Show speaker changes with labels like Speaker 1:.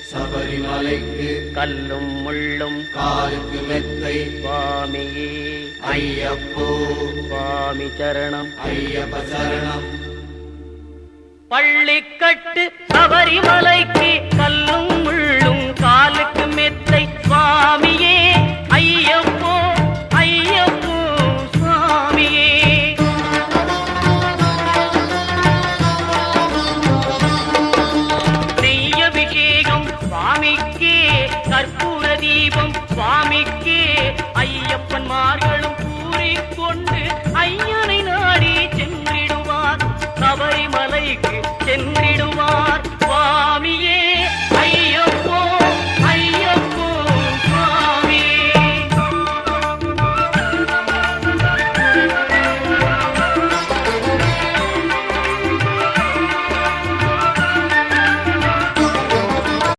Speaker 1: சபரிமலைக்கு
Speaker 2: கல்லும் முள்ளும்
Speaker 1: காலுக்கு மெத்தை
Speaker 2: சுவாமியே
Speaker 1: ஐயப்போ
Speaker 2: சுவாமி சரணம்
Speaker 1: ஐயப்ப சரணம்.
Speaker 2: பள்ளிக்கட்டு சபரிமலைக்கு கல்லும் முள்ளும் காலுக்கு மெத்தை சுவாமியே ஐயப்போ ஐயப்போ சுவாமியே. நெய்யபிஷேகம் சுவாமிக்கே கற்பூர தீபம் சுவாமிக்கே ஐயப்பன்மார்களும்